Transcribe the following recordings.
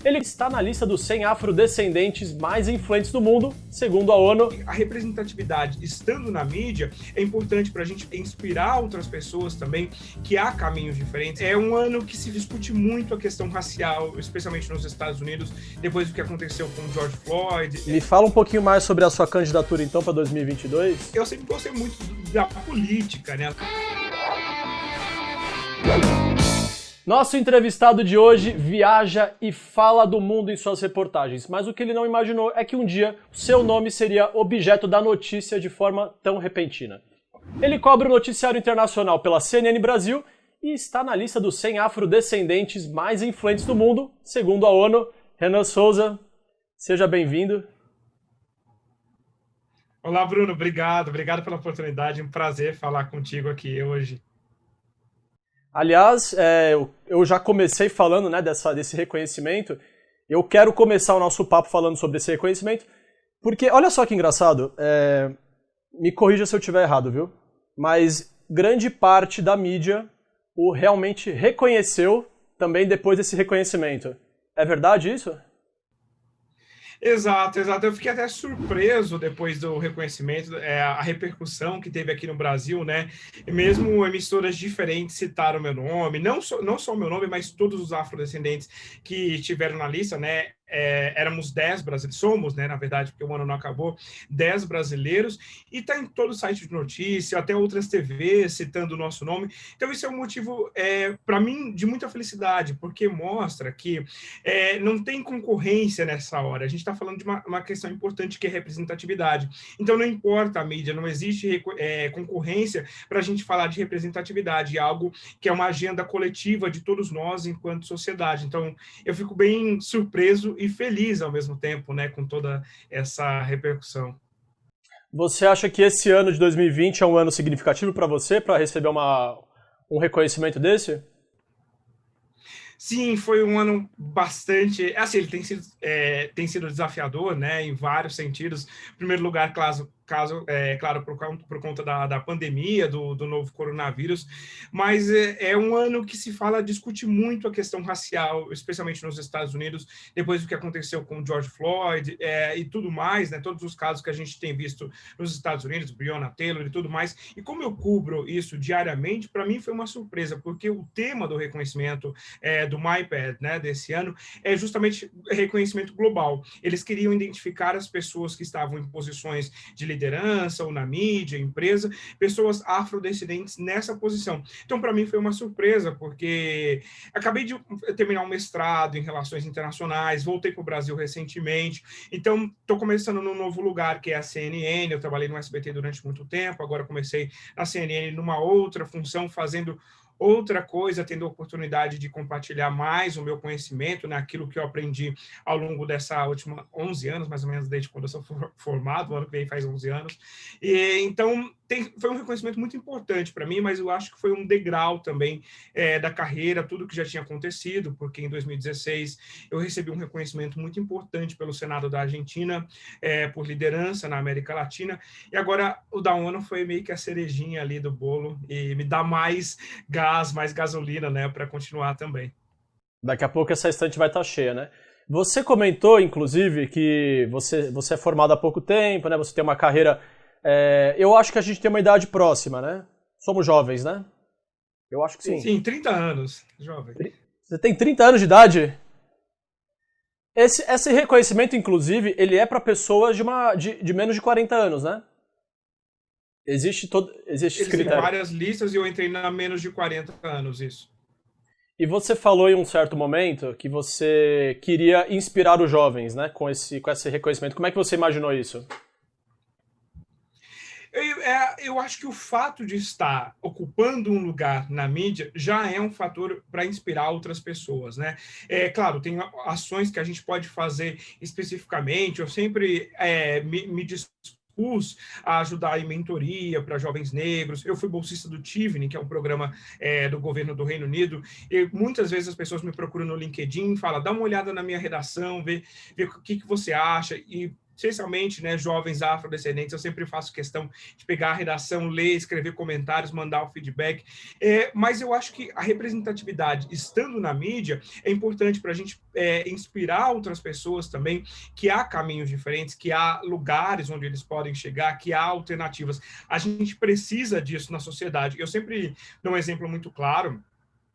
Ele está na lista dos 100 afrodescendentes mais influentes do mundo, segundo a ONU. A representatividade estando na mídia é importante para a gente inspirar outras pessoas também que há caminhos diferentes. É um ano que se discute muito a questão racial, especialmente nos Estados Unidos, depois do que aconteceu com George Floyd. Me fala um pouquinho mais sobre a sua candidatura então para 2022. Eu sempre gostei muito da política, né? Nosso entrevistado de hoje viaja e fala do mundo em suas reportagens, mas o que ele não imaginou é que um dia seu nome seria objeto da notícia de forma tão repentina. Ele cobre o noticiário internacional pela CNN Brasil e está na lista dos 100 afrodescendentes mais influentes do mundo, segundo a ONU. Renan Souza, seja bem-vindo. Olá, Bruno, obrigado pela oportunidade, um prazer falar contigo aqui hoje. Aliás, eu já comecei falando, né, desse reconhecimento. Eu quero começar o nosso papo falando sobre esse reconhecimento, porque, olha só que engraçado, me corrija se eu estiver errado, viu? Mas grande parte da mídia o realmente reconheceu também depois desse reconhecimento. É verdade isso? Exato. Eu fiquei até surpreso depois do reconhecimento, a repercussão que teve aqui no Brasil, né? E mesmo emissoras diferentes citaram meu nome, não só o meu nome, mas todos os afrodescendentes que estiveram na lista, né? Éramos 10 brasileiros, somos, né, na verdade, porque o ano não acabou, 10 brasileiros, e está em todo site de notícia, até outras TVs citando o nosso nome. Então, isso é um motivo, para mim, de muita felicidade, porque mostra que não tem concorrência nessa hora. A gente está falando de uma questão importante, que é representatividade. Então, não importa a mídia, não existe concorrência para a gente falar de representatividade, algo que é uma agenda coletiva de todos nós enquanto sociedade. Então, eu fico bem surpreso e feliz ao mesmo tempo, né, com toda essa repercussão. Você acha que esse ano de 2020 é um ano significativo para você, para receber um reconhecimento desse? Sim, foi um ano bastante... Assim, ele tem sido desafiador, né, em vários sentidos. Em primeiro lugar, claro, por conta da pandemia, do novo coronavírus, mas é um ano que discute muito a questão racial, especialmente nos Estados Unidos, depois do que aconteceu com George Floyd e tudo mais, né, todos os casos que a gente tem visto nos Estados Unidos, Breonna Taylor e tudo mais. E como eu cubro isso diariamente, para mim foi uma surpresa, porque o tema do reconhecimento do MyPad, né, desse ano, é justamente reconhecimento global. Eles queriam identificar as pessoas que estavam em posições de liderança ou na mídia, empresa, pessoas afrodescendentes nessa posição. Então, para mim, foi uma surpresa, porque acabei de terminar um mestrado em relações internacionais, voltei para o Brasil recentemente, então estou começando num novo lugar, que é a CNN. Eu trabalhei no SBT durante muito tempo, agora comecei na CNN numa outra função, fazendo outra coisa, tendo a oportunidade de compartilhar mais o meu conhecimento, né, aquilo que eu aprendi ao longo dessa última 11 anos, mais ou menos, desde quando eu sou formado, o ano que vem faz 11 anos. E, então, foi um reconhecimento muito importante para mim, mas eu acho que foi um degrau também da carreira, tudo que já tinha acontecido, porque em 2016 eu recebi um reconhecimento muito importante pelo Senado da Argentina, por liderança na América Latina, e agora o da ONU foi meio que a cerejinha ali do bolo, e me dá mais mais gasolina, né, para continuar também. Daqui a pouco essa estante vai estar cheia, né? Você comentou, inclusive, que você é formado há pouco tempo, né? Você tem uma carreira... eu acho que a gente tem uma idade próxima, né? Somos jovens, né? Eu acho que sim. Sim, 30 anos, jovem. Você tem 30 anos de idade? Esse reconhecimento, inclusive, ele é para pessoas de menos de 40 anos, né? Existe esse critério. Várias listas e eu entrei na menos de 40 anos, isso. E você falou em um certo momento que você queria inspirar os jovens, né, com esse reconhecimento. Como é que você imaginou isso? Eu acho que o fato de estar ocupando um lugar na mídia já é um fator para inspirar outras pessoas, né? Claro, tem ações que a gente pode fazer especificamente. Eu sempre me dispus a ajudar em mentoria para jovens negros. Eu fui bolsista do Tivni, que é um programa do governo do Reino Unido, e muitas vezes as pessoas me procuram no LinkedIn e falam, dá uma olhada na minha redação, vê o que você acha, e especialmente, né, jovens afrodescendentes. Eu sempre faço questão de pegar a redação, ler, escrever comentários, mandar o feedback. Mas eu acho que a representatividade, estando na mídia, é importante para a gente inspirar outras pessoas também, que há caminhos diferentes, que há lugares onde eles podem chegar, que há alternativas. A gente precisa disso na sociedade. Eu sempre dou um exemplo muito claro.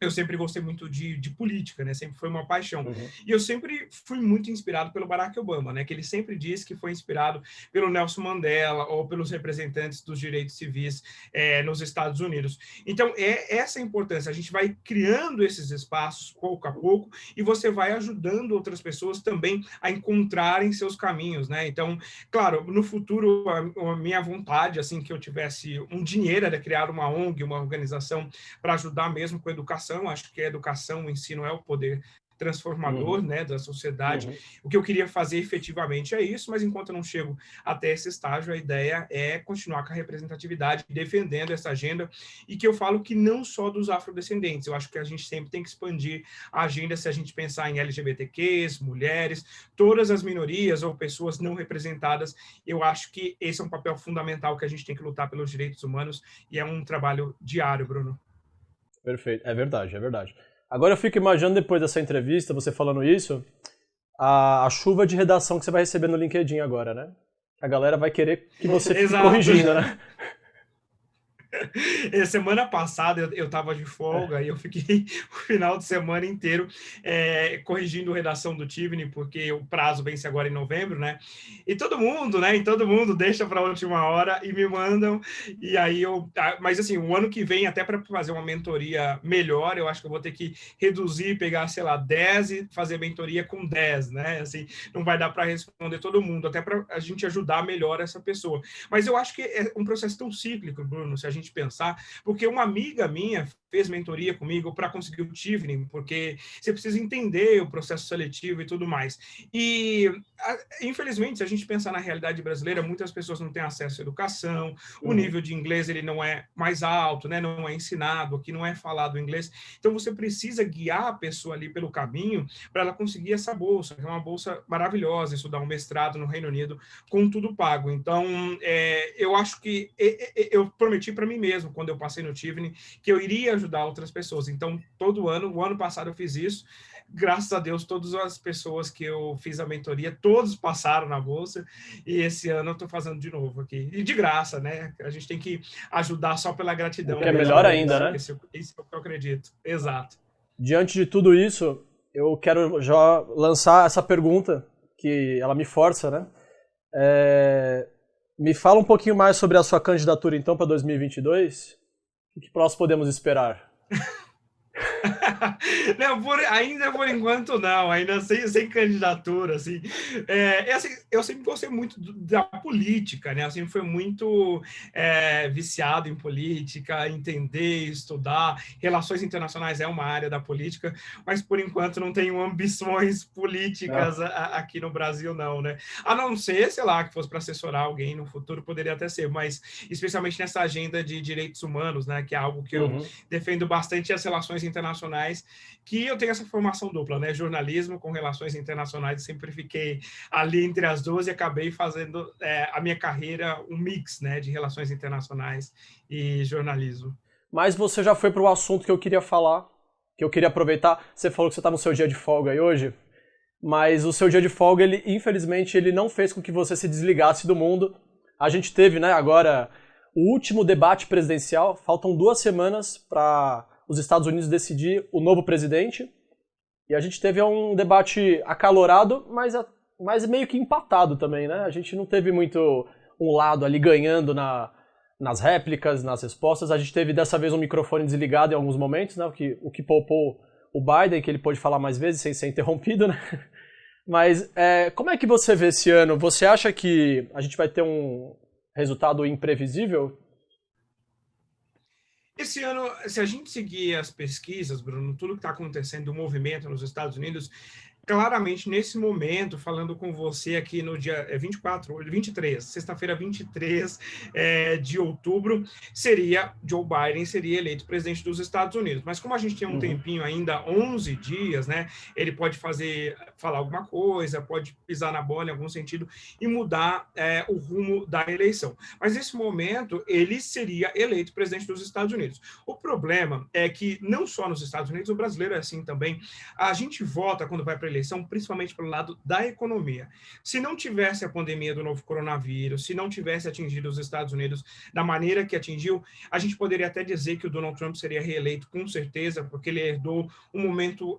Eu sempre gostei muito de política, né? Sempre foi uma paixão. Uhum. E eu sempre fui muito inspirado pelo Barack Obama, né? Que ele sempre disse que foi inspirado pelo Nelson Mandela ou pelos representantes dos direitos civis nos Estados Unidos. Então, essa a importância. A gente vai criando esses espaços pouco a pouco e você vai ajudando outras pessoas também a encontrarem seus caminhos, né? Então, claro, no futuro, a minha vontade, assim, que eu tivesse um dinheiro era criar uma ONG, uma organização para ajudar mesmo com a educação. Acho que a educação, o ensino é o poder transformador, Uhum. né, da sociedade. Uhum. O que eu queria fazer efetivamente é isso, mas enquanto eu não chego até esse estágio, a ideia é continuar com a representatividade, defendendo essa agenda, e que eu falo que não só dos afrodescendentes, eu acho que a gente sempre tem que expandir a agenda se a gente pensar em LGBTQs, mulheres, todas as minorias ou pessoas não representadas. Eu acho que esse é um papel fundamental que a gente tem que lutar pelos direitos humanos, e é um trabalho diário, Bruno. Perfeito, é verdade, é verdade. Agora eu fico imaginando depois dessa entrevista, você falando isso, a chuva de redação que você vai receber no LinkedIn agora, né? A galera vai querer que você fique Exato. corrigindo, né? Semana passada eu estava de folga e eu fiquei o final de semana inteiro corrigindo redação do Tivni, porque o prazo vence agora em novembro, né? E todo mundo, né? E todo mundo deixa para a última hora e me mandam. E aí mas assim, o ano que vem, até para fazer uma mentoria melhor, eu acho que eu vou ter que reduzir, pegar, sei lá, 10 e fazer mentoria com 10, né? Assim, não vai dar para responder todo mundo, até para a gente ajudar melhor essa pessoa. Mas eu acho que é um processo tão cíclico, Bruno, se a gente pensar, porque uma amiga minha fez mentoria comigo para conseguir o Tivni, porque você precisa entender o processo seletivo e tudo mais. E, infelizmente, se a gente pensar na realidade brasileira, muitas pessoas não têm acesso à educação, o nível de inglês ele não é mais alto, né? Não é ensinado, aqui não é falado inglês. Então, você precisa guiar a pessoa ali pelo caminho para ela conseguir essa bolsa, que é uma bolsa maravilhosa, estudar um mestrado no Reino Unido com tudo pago. Então, eu acho que eu prometi para mim mesmo, quando eu passei no Tivni, que eu iria ajudar outras pessoas. Então, todo ano, o ano passado eu fiz isso. Graças a Deus, todas as pessoas que eu fiz a mentoria, todos passaram na bolsa. E esse ano eu estou fazendo de novo aqui. E de graça, né? A gente tem que ajudar só pela O gratidão que é mesmo. melhor ainda, né? Esse é o que eu acredito. Exato. Diante de tudo isso, eu quero já lançar essa pergunta, que ela me força, né? Me fala um pouquinho mais sobre a sua candidatura, então, para 2022. O que nós podemos esperar? Não, ainda por enquanto não, ainda sem candidatura, assim. Assim, eu sempre gostei muito da política, né? Eu sempre fui muito viciado em política, entender, estudar. Relações internacionais é uma área da política, mas por enquanto não tenho ambições políticas aqui no Brasil, não, né? A não ser, sei lá, que fosse para assessorar alguém no futuro, poderia até ser, mas especialmente nessa agenda de direitos humanos, né? Que é algo que eu defendo bastante, as relações internacionais, que eu tenho essa formação dupla, né? Jornalismo com relações internacionais, sempre fiquei ali entre as duas e acabei fazendo a minha carreira um mix, né? De relações internacionais e jornalismo. Mas você já foi para o assunto que eu queria falar, que eu queria aproveitar. Você falou que você está no seu dia de folga aí hoje, mas o seu dia de folga, ele, infelizmente, ele não fez com que você se desligasse do mundo. A gente teve, né, agora o último debate presidencial, faltam 2 semanas para os Estados Unidos decidir o novo presidente, e a gente teve um debate acalorado, mas meio que empatado também, né? A gente não teve muito um lado ali ganhando nas réplicas, nas respostas. A gente teve dessa vez um microfone desligado em alguns momentos, né? O que poupou o Biden, que ele pôde falar mais vezes sem ser interrompido, né? Mas como é que você vê esse ano? Você acha que a gente vai ter um resultado imprevisível? Esse ano, se a gente seguir as pesquisas, Bruno, tudo que está acontecendo, o movimento nos Estados Unidos, claramente, nesse momento, falando com você aqui no dia 23, sexta-feira 23 de outubro, Joe Biden seria eleito presidente dos Estados Unidos. Mas como a gente tem um tempinho ainda, 11 dias, né, ele pode falar alguma coisa, pode pisar na bola em algum sentido e mudar o rumo da eleição. Mas nesse momento, ele seria eleito presidente dos Estados Unidos. O problema é que, não só nos Estados Unidos, o brasileiro é assim também, a gente vota quando vai para a eleição, principalmente pelo lado da economia. Se não tivesse a pandemia do novo coronavírus, se não tivesse atingido os Estados Unidos da maneira que atingiu, a gente poderia até dizer que o Donald Trump seria reeleito com certeza, porque ele herdou um momento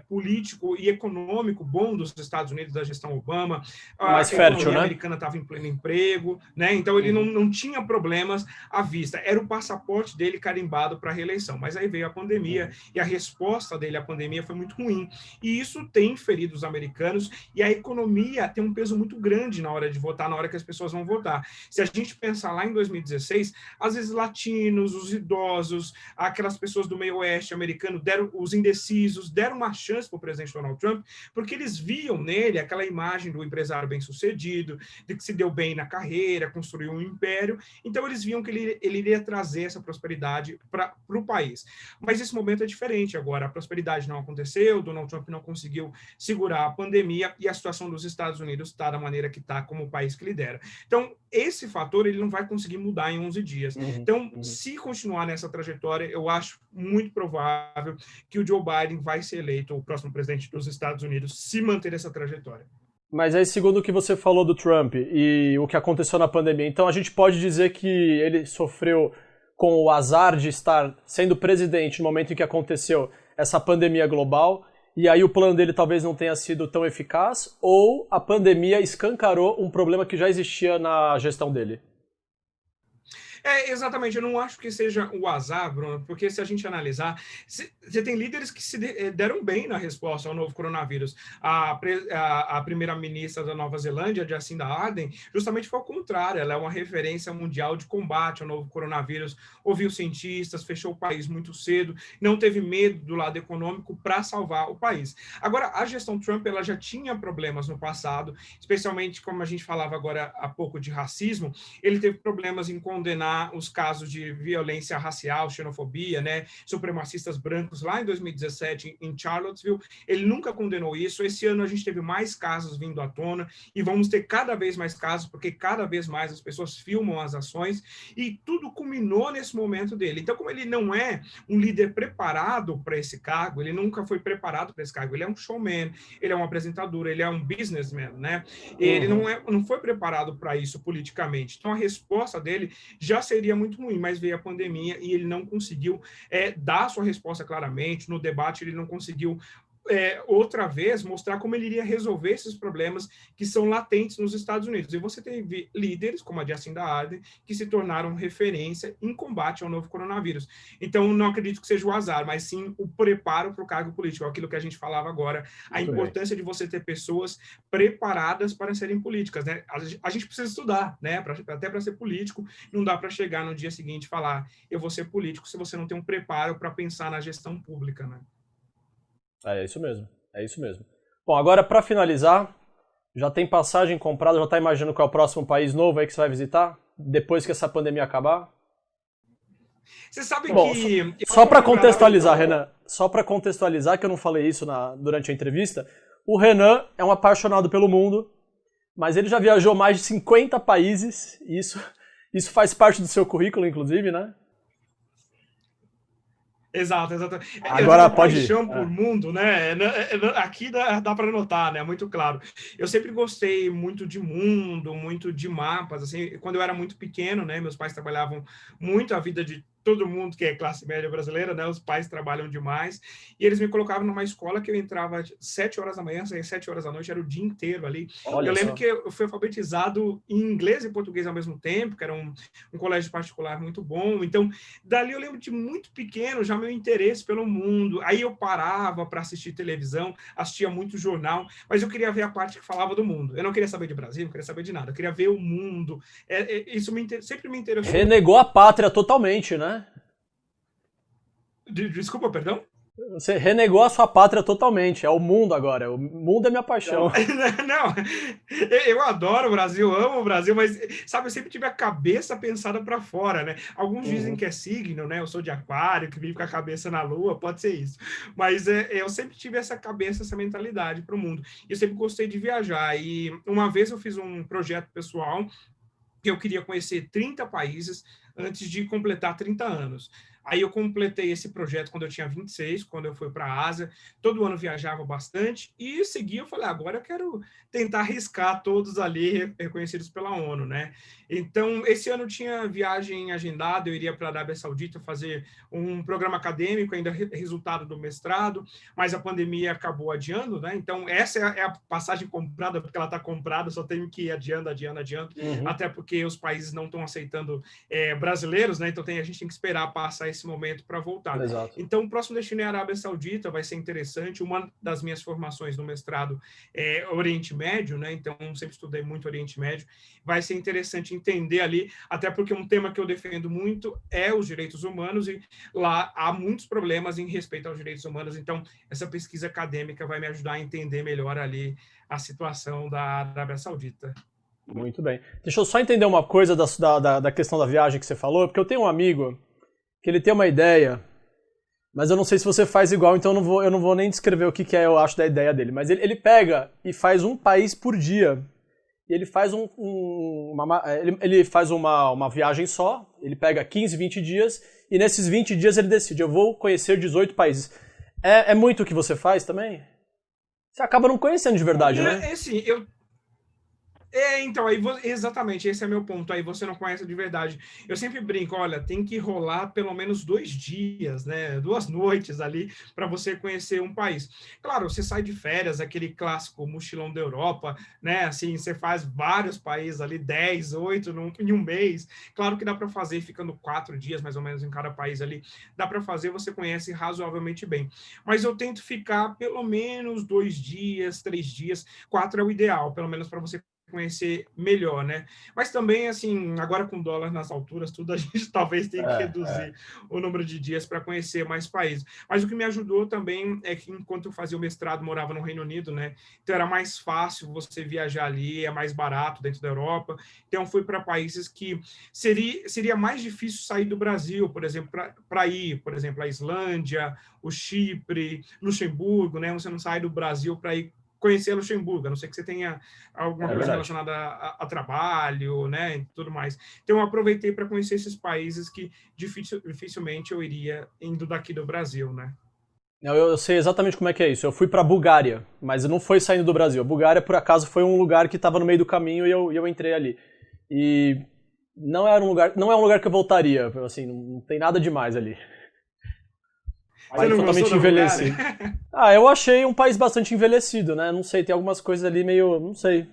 político e econômico bom dos Estados Unidos, da gestão Obama. Mais a fértil, economia né? americana estava em pleno emprego, né? Então ele não tinha problemas à vista. Era o passaporte dele carimbado para a reeleição. Mas aí veio a pandemia e a resposta dele à pandemia foi muito ruim. E isso tem ferido os americanos, e a economia tem um peso muito grande na hora de votar, na hora que as pessoas vão votar. Se a gente pensar lá em 2016, às vezes latinos, os idosos, aquelas pessoas do meio oeste americano, os indecisos, deram uma chance para o presidente Donald Trump, porque eles viam nele aquela imagem do empresário bem-sucedido, de que se deu bem na carreira, construiu um império, então eles viam que ele iria trazer essa prosperidade para o país. Mas esse momento é diferente agora, a prosperidade não aconteceu, Donald Trump não conseguiu segurar a pandemia e a situação dos Estados Unidos está da maneira que está, como o país que lidera. Então, esse fator ele não vai conseguir mudar em 11 dias. Então, se continuar nessa trajetória, eu acho muito provável que o Joe Biden vai ser eleito o próximo presidente dos Estados Unidos, se manter essa trajetória. Mas aí, segundo o que você falou do Trump e o que aconteceu na pandemia, então a gente pode dizer que ele sofreu com o azar de estar sendo presidente no momento em que aconteceu essa pandemia global, e aí o plano dele talvez não tenha sido tão eficaz, ou a pandemia escancarou um problema que já existia na gestão dele? Exatamente, eu não acho que seja o azar, Bruno, porque se a gente analisar, você tem líderes que se deram bem na resposta ao novo coronavírus. A primeira-ministra da Nova Zelândia, Jacinda Ardern, justamente foi ao contrário, ela é uma referência mundial de combate ao novo coronavírus, ouviu cientistas, fechou o país muito cedo, não teve medo do lado econômico para salvar o país. Agora, a gestão Trump ela já tinha problemas no passado, especialmente, como a gente falava agora há pouco de racismo, ele teve problemas em condenar os casos de violência racial, xenofobia, né, supremacistas brancos lá em 2017 em Charlottesville. Ele nunca condenou isso. Esse ano a gente teve mais casos vindo à tona e vamos ter cada vez mais casos, porque cada vez mais as pessoas filmam as ações e tudo culminou nesse momento dele. Então, como ele não é um líder preparado para esse cargo, ele nunca foi preparado para esse cargo, ele é um showman, ele é um apresentador, ele é um businessman, né? Ele não foi preparado para isso politicamente. Então, a resposta dele já seria muito ruim, mas veio a pandemia e ele não conseguiu dar sua resposta claramente. No debate, ele não conseguiu outra vez mostrar como ele iria resolver esses problemas que são latentes nos Estados Unidos. E você teve líderes, como a Jacinda Ardern, que se tornaram referência em combate ao novo coronavírus. Então, não acredito que seja o azar, mas sim o preparo para o cargo político, aquilo que a gente falava agora, a importância de você ter pessoas preparadas para serem políticas, né? A gente precisa estudar, né? Até para ser político, não dá para chegar no dia seguinte e falar eu vou ser político se você não tem um preparo para pensar na gestão pública, né? É isso mesmo, é isso mesmo. Bom, agora para finalizar, já tem passagem comprada, já está imaginando qual é o próximo país novo aí que você vai visitar? Depois que essa pandemia acabar? Você sabe Bom, que... Só para contextualizar, Renan, só para contextualizar, que eu não falei isso durante a entrevista, o Renan é um apaixonado pelo mundo, mas ele já viajou mais de 50 países, e isso faz parte do seu currículo, inclusive, né? Exato. Agora pode ir. Paixão por mundo, né? Aqui dá para notar, né? Muito claro. Eu sempre gostei muito de mundo, muito de mapas. Assim, quando eu era muito pequeno, né? Meus pais trabalhavam muito a vida de todo mundo que é classe média brasileira, né? Os pais trabalham demais. E eles me colocavam numa escola que eu entrava às 7 horas da manhã, saía às 7 horas da noite, era o dia inteiro ali. Olha eu lembro só. que eu fui alfabetizado em inglês e português ao mesmo tempo, que era um colégio particular muito bom. Então, dali eu lembro de muito pequeno, já meu interesse pelo mundo. Aí eu parava para assistir televisão, assistia muito jornal, mas eu queria ver a parte que falava do mundo. Eu não queria saber de Brasil, não queria saber de nada. Eu queria ver o mundo. Isso sempre me interessou. Renegou a pátria totalmente, né? Desculpa, perdão? Você renegou a sua pátria totalmente. É o mundo agora. O mundo é minha paixão. Não, eu adoro o Brasil, amo o Brasil, mas, sabe, eu sempre tive a cabeça pensada para fora, né? Alguns dizem que é signo, né? Eu sou de aquário, que vive com a cabeça na lua, pode ser isso. Mas eu sempre tive essa cabeça, essa mentalidade para o mundo. Eu sempre gostei de viajar. E uma vez eu fiz um projeto pessoal que eu queria conhecer 30 países antes de completar 30 anos. Aí eu completei esse projeto quando eu tinha 26, quando eu fui para a Ásia. Todo ano viajava bastante e segui, eu falei, agora eu quero tentar arriscar todos ali reconhecidos pela ONU, né? Então, esse ano tinha viagem agendada, eu iria para a Arábia Saudita fazer um programa acadêmico, ainda resultado do mestrado, mas a pandemia acabou adiando, né? Então, essa é a passagem comprada, porque ela está comprada, só tenho que ir adiando, até porque os países não estão aceitando brasileiros, né? Então a gente tem que esperar passar esse momento para voltar. Exato. Então, o próximo destino é a Arábia Saudita, vai ser interessante. Uma das minhas formações no mestrado é Oriente Médio, né? Então, sempre estudei muito Oriente Médio. Vai ser interessante entender ali, até porque um tema que eu defendo muito é os direitos humanos, e lá há muitos problemas em respeito aos direitos humanos. Então, essa pesquisa acadêmica vai me ajudar a entender melhor ali a situação da Arábia Saudita. Muito bem. Deixa eu só entender uma coisa da questão da viagem que você falou, porque eu tenho um amigo que ele tem uma ideia, mas eu não sei se você faz igual, então eu não vou nem descrever o que eu acho da ideia dele. Mas ele pega e faz um país por dia. E ele faz ele faz uma viagem só, ele pega 15, 20 dias, e nesses 20 dias ele decide, eu vou conhecer 18 países. É muito o que você faz também? Você acaba não conhecendo de verdade, né? Sim, então, aí exatamente, esse é meu ponto, aí você não conhece de verdade. Eu sempre brinco, olha, tem que rolar pelo menos 2 dias, né, 2 noites ali, para você conhecer um país. Claro, você sai de férias, aquele clássico mochilão da Europa, né, assim, você faz vários países ali, 10, 8 em um mês. Claro que dá para fazer, ficando 4 dias mais ou menos em cada país ali, dá para fazer, você conhece razoavelmente bem. Mas eu tento ficar pelo menos 2 dias, 3 dias, 4 é o ideal, pelo menos para você conhecer melhor, né? Mas também, assim, agora com dólar nas alturas, tudo, a gente talvez tenha que reduzir o número de dias para conhecer mais países. Mas o que me ajudou também é que, enquanto eu fazia o mestrado, morava no Reino Unido, né? Então era mais fácil você viajar ali, é mais barato dentro da Europa. Então fui para países que seria mais difícil sair do Brasil, por exemplo, para ir, por exemplo, a Islândia, o Chipre, Luxemburgo, né? Você não sai do Brasil para ir conhecer Luxemburgo, a não ser que você tenha alguma coisa relacionada a trabalho, né, e tudo mais. Então, eu aproveitei para conhecer esses países que dificilmente eu iria indo daqui do Brasil, né. Eu sei exatamente como é que é isso. Eu fui pra Bulgária, mas não foi saindo do Brasil. A Bulgária, por acaso, foi um lugar que estava no meio do caminho e eu entrei ali. E não é um lugar que eu voltaria, assim, não tem nada demais ali. Você não totalmente envelhecido. Eu achei um país bastante envelhecido, né? Não sei, tem algumas coisas ali meio. Não sei.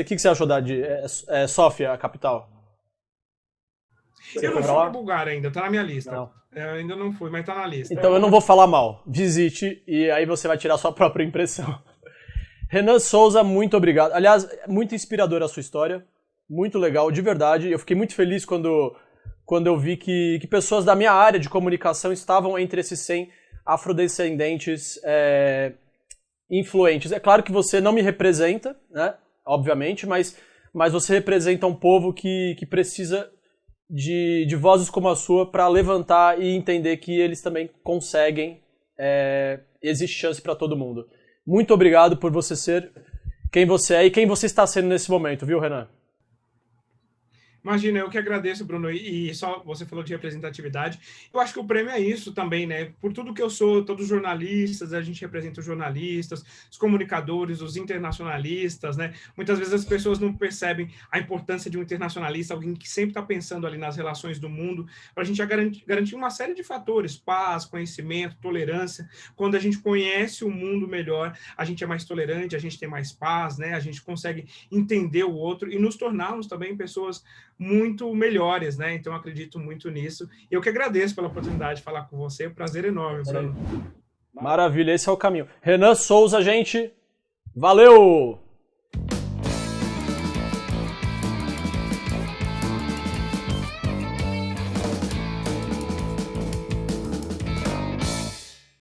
O que você achou Sófia, a capital? Eu não fui pra Bulgária ainda, tá na minha lista. Eu ainda não fui, mas tá na lista. Então eu não vou falar mal. Visite e aí você vai tirar sua própria impressão. Renan Souza, muito obrigado. Aliás, muito inspiradora a sua história. Muito legal, de verdade. Eu fiquei muito feliz quando eu vi que pessoas da minha área de comunicação estavam entre esses 100 afrodescendentes influentes. É claro que você não me representa, né? Obviamente, mas você representa um povo que precisa de vozes como a sua para levantar e entender que eles também conseguem, existe chance para todo mundo. Muito obrigado por você ser quem você é e quem você está sendo nesse momento, viu, Renan? Imagina, eu que agradeço, Bruno, e só você falou de representatividade. Eu acho que o prêmio é isso também, né? Por tudo que eu sou, todos os jornalistas, a gente representa os jornalistas, os comunicadores, os internacionalistas, né? Muitas vezes as pessoas não percebem a importância de um internacionalista, alguém que sempre está pensando ali nas relações do mundo, para a gente garantir uma série de fatores, paz, conhecimento, tolerância. Quando a gente conhece o mundo melhor, a gente é mais tolerante, a gente tem mais paz, né? A gente consegue entender o outro e nos tornarmos também pessoas muito melhores, né? Então, acredito muito nisso. Eu que agradeço pela oportunidade de falar com você. Prazer enorme, Bruno. Maravilha, esse é o caminho. Renan Souza, gente. Valeu!